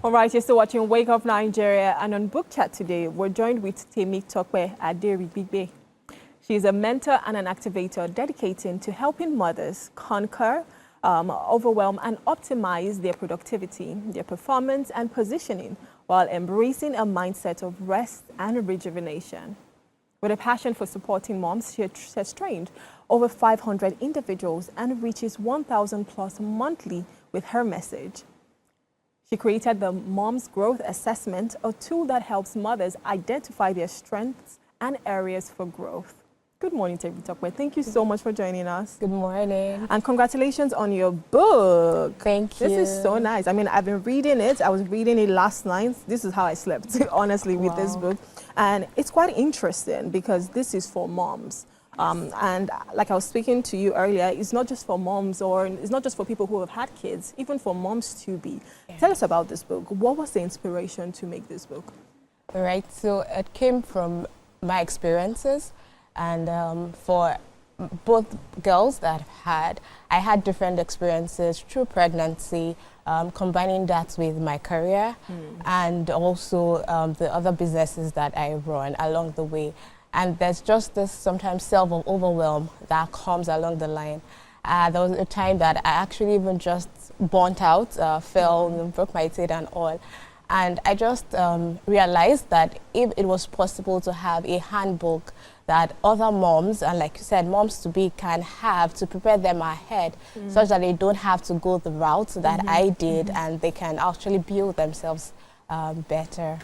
All right, you're still watching Wake Up Nigeria, and on Book Chat today, we're joined with Temitope Aderibigbe. She's a mentor and an activator dedicated to helping mothers conquer, overwhelm, and optimize their productivity, their performance, and positioning while embracing a mindset of rest and rejuvenation. With a passion for supporting moms, she has trained over 500 individuals and reaches 1,000 plus monthly with her message. She created the Mom's Growth Assessment, a tool that helps mothers identify their strengths and areas for growth. Good morning, Temitope. Thank you so much for joining us. Good morning. And congratulations on your book. Thank you. This is so nice. I mean, I've been reading it. I was reading it last night. This is how I slept, honestly, with this book. And it's quite interesting because this is for moms. And like I was speaking to you earlier, it's not just for moms, or it's not just for people who have had kids, even for moms to be. Yes. Tell us about this book. What was the inspiration to make this book? All right, so it came from my experiences, and for both girls that I had different experiences through pregnancy, combining that with my career and also the other businesses that I run along the way. And there's just this sometimes self-overwhelm that comes along the line. There was a time that I actually even just burnt out, fell, broke my teeth and all. And I just realized that if it was possible to have a handbook that other moms, and like you said, moms-to-be can have to prepare them ahead such that they don't have to go the route that I did, and they can actually build themselves better.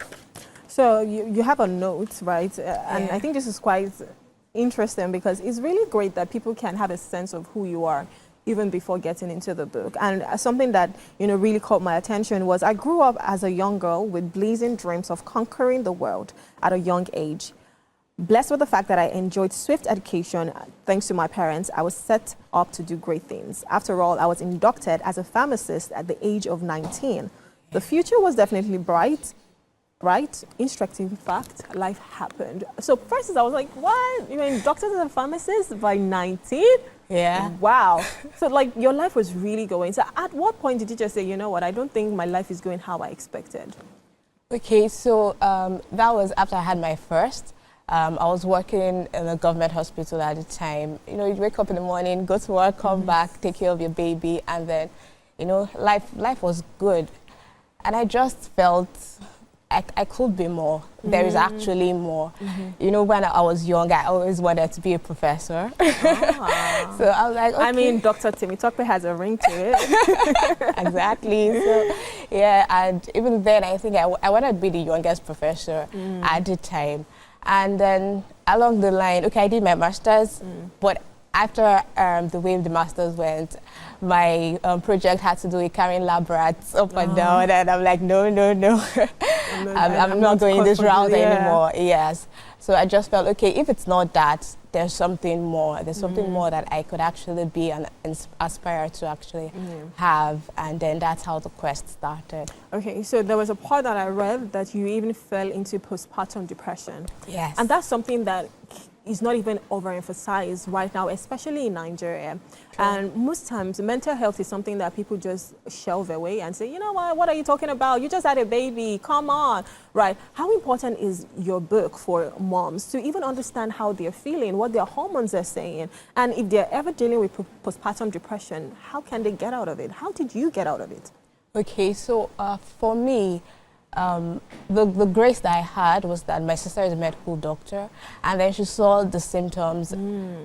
So you have a note, right? And I think this is quite interesting because it's really great that people can have a sense of who you are even before getting into the book. And something that, really caught my attention was I grew up as a young girl with blazing dreams of conquering the world at a young age. Blessed with the fact that I enjoyed swift education, thanks to my parents, I was set up to do great things. After all, I was inducted as a pharmacist at the age of 19. The future was definitely bright. Right? Instructive fact, life happened. So first I was like, what? You were inducted as a pharmacist by 19? Yeah. Wow. So like your life was really going. So at what point did you just say, you know what, I don't think my life is going how I expected? Okay, so that was after I had my first. I was working in a government hospital at the time. You wake up in the morning, go to work, come back, take care of your baby, and then, life was good. And I just felt I could be more. There is actually more. When I was young, I always wanted to be a professor. So I was like, okay. I mean, Dr. Temitope has a ring to it. Exactly. So, yeah, and even then, I think I wanted to be the youngest professor at the time. And then along the line, okay, I did my master's, but after the way the master's went, my project had to do with carrying lab rats up and down, and I'm like, no. I'm not going this route anymore. Yes. So I just felt, okay, if it's not that, there's something more. There's something more that I could actually be and aspire to actually have. And then that's how the quest started. Okay, so there was a part that I read that you even fell into postpartum depression. Yes. And that's something that is not even overemphasized right now, especially in Nigeria. True. And most times, mental health is something that people just shelve away and say, you know what are you talking about? You just had a baby, come on, right? How important is your book for moms to even understand how they're feeling, what their hormones are saying, and if they're ever dealing with postpartum depression, how can they get out of it? How did you get out of it? Okay, so for me, the grace that I had was that my sister is a medical doctor, and then she saw the symptoms.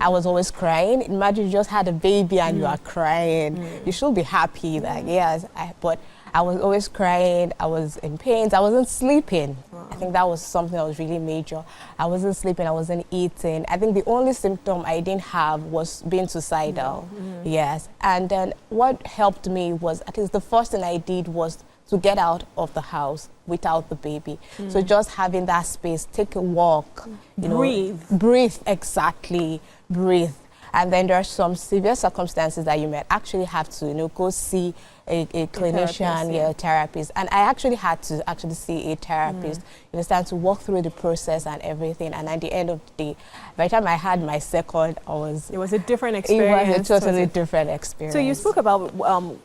I was always crying. Imagine you just had a baby and you are crying. You should be happy, like, yes, but I was always crying. I was in pain. I wasn't sleeping. I think that was something that was really major. I wasn't sleeping. I wasn't eating. I think the only symptom I didn't have was being suicidal. Yes. And then what helped me was, at least the first thing I did was to get out of the house without the baby. So just having that space, take a walk, breathe. Breathe, exactly, breathe. And then there are some severe circumstances that you might actually have to, you know, go see a clinician, a therapist. And I actually had to see a therapist, you understand, to walk through the process and everything. And at the end of the day, by the time I had my second, it was a different experience. It was a totally different experience. So you spoke about,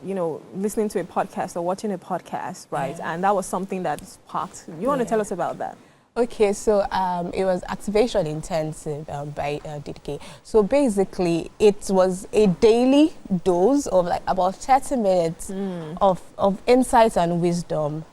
you know, listening to a podcast or watching a podcast, right? And that was something that sparked. You want to tell us about that? Okay, so it was activation intensive by DK. So basically, it was a daily dose of like about 30 minutes of insights and wisdom,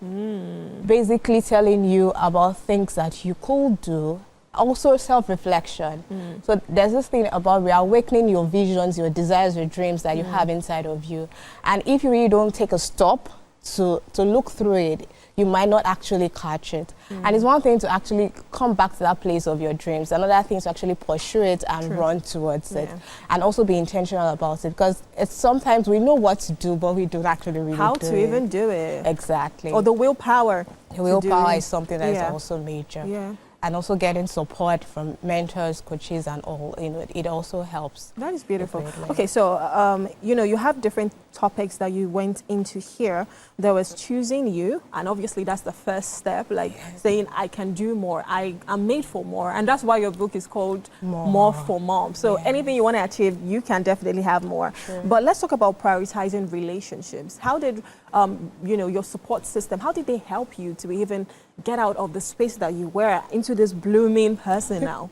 basically telling you about things that you could do, also self-reflection. So there's this thing about reawakening your visions, your desires, your dreams that you have inside of you. And if you really don't take a stop to look through it, you might not actually catch it. And it's one thing to actually come back to that place of your dreams. Another thing is to actually pursue it and run towards it. And also be intentional about it. Because it's sometimes we know what to do, but we don't actually really how to even do it. Exactly. Or the willpower. The willpower is something that is also major. Yeah. And also getting support from mentors, coaches, and all, you know, it also helps. That is beautiful. Definitely. Okay, so, you know, you have different topics that you went into here. There was choosing you, and obviously that's the first step, like saying, I can do more, I'm made for more. And that's why your book is called More for Mom. So anything you want to achieve, you can definitely have more. But let's talk about prioritizing relationships. How did, you know, your support system, how did they help you to even get out of the space that you were into this blooming person now?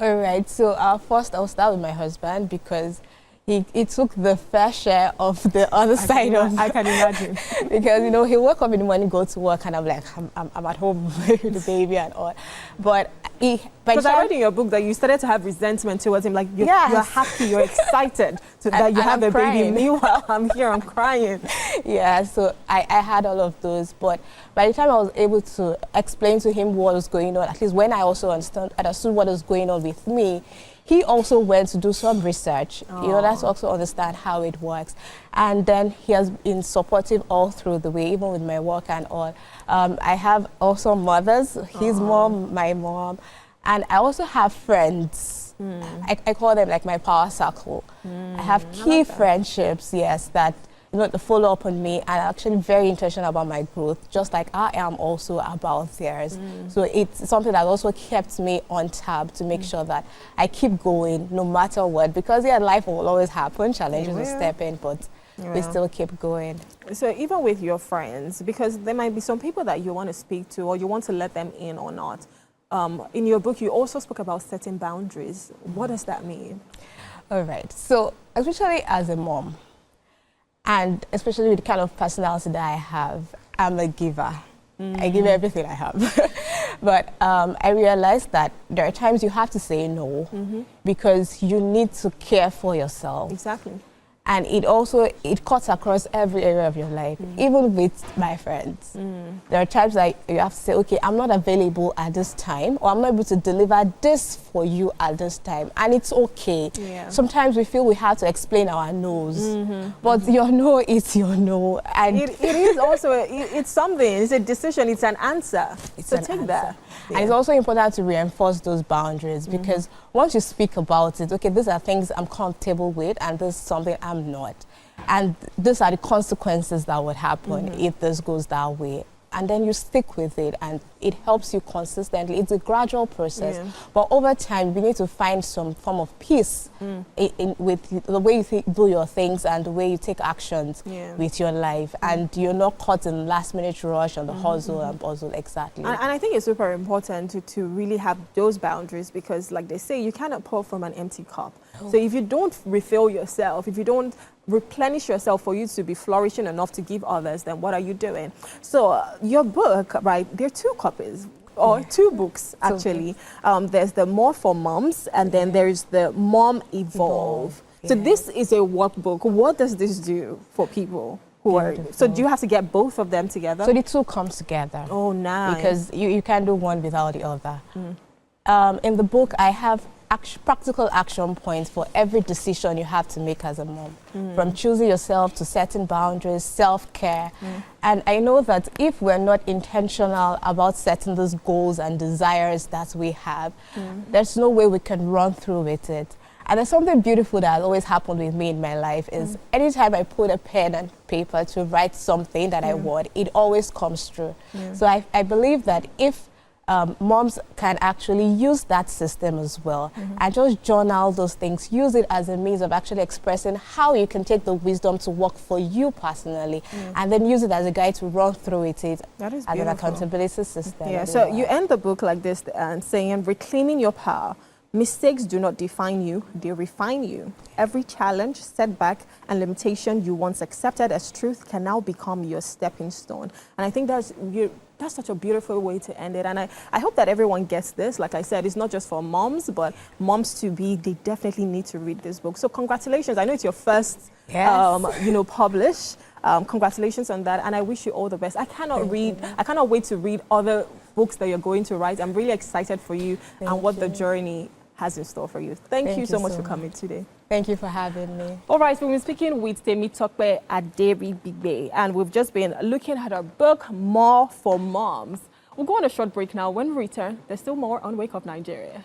All right, so first I'll start with my husband, because he took the fair share of the other side of I can imagine. Because, you know, he woke up in the morning, go to work, and I'm like, I'm at home with the baby and all. But because I read in your book that you started to have resentment towards him, like you're happy, you're excited that you have a baby. Meanwhile, I'm here, I'm crying. Yeah, so I had all of those. But by the time I was able to explain to him what was going on, at least when I also understood what was going on with me, he also went to do some research, you know, that's also understand how it works. And then he has been supportive all through the way, even with my work and all. I have also mothers, his mom, my mom, and I also have friends. I call them like my power circle. I have key friendships, that, you know, to follow up on me, and actually very intentional about my growth, just like I am also about theirs. So it's something that also kept me on tab to make sure that I keep going no matter what, because life will always happen, challenges will step in, but we still keep going. So even with your friends, because there might be some people that you want to speak to or you want to let them in or not. In your book, you also spoke about setting boundaries. What does that mean? All right, so especially as a mom, and especially with the kind of personality that I have, I'm a giver. I give everything I have. But I realized that there are times you have to say no because you need to care for yourself. Exactly. And it cuts across every area of your life, even with my friends. There are times like you have to say, okay, I'm not available at this time, or I'm not able to deliver this for you at this time. And it's okay. Sometimes we feel we have to explain our no's, but your no is your no. And it is also, it's something, it's a decision, it's an answer. So take that. And it's also important to reinforce those boundaries, because once you speak about it, okay, these are things I'm comfortable with, and this is something I'm not. And these are the consequences that would happen if this goes that way. And then you stick with it, and it helps you consistently. It's a gradual process. But over time, we need to find some form of peace with the way you do your things and the way you take actions with your life. And you're not caught in last-minute rush on the hustle and bustle, exactly. And I think it's super important to really have those boundaries, because like they say, you cannot pour from an empty cup. So if you don't refill yourself, if you don't replenish yourself for you to be flourishing enough to give others, then what are you doing? So your book, right, there are two copies, or two books actually. There's the More for Moms, and then there's the Mom Evolve. So this is a workbook. What does this do for people who are, so do you have to get both of them together? So the two come together. Oh, nice. Because you can't do one without the other. In the book, I have practical action points for every decision you have to make as a mom, from choosing yourself to setting boundaries, self-care. And I know that if we're not intentional about setting those goals and desires that we have, there's no way we can run through with it. And there's something beautiful that has always happened with me in my life is anytime I put a pen and paper to write something that I want, it always comes true. So I believe that if moms can actually use that system as well and just journal those things, use it as a means of actually expressing how you can take the wisdom to work for you personally and then use it as a guide to run through it as an accountability system. Yeah, so you end the book like this and saying, reclaiming your power. Mistakes do not define you, they refine you. Every challenge, setback, and limitation you once accepted as truth can now become your stepping stone. And I think that's such a beautiful way to end it. And I hope that everyone gets this. Like I said, it's not just for moms, but moms-to-be, they definitely need to read this book. So congratulations. I know it's your first, publish. Congratulations on that. And I wish you all the best. I cannot wait to read other books that you're going to write. I'm really excited for you and what the journey has in store for you. Thank you so much for coming today. Thank you for having me. All right, we've been speaking with Temitope Aderibigbe, and we've just been looking at her book, More for Moms. We'll go on a short break now. When we return, there's still more on Wake Up Nigeria.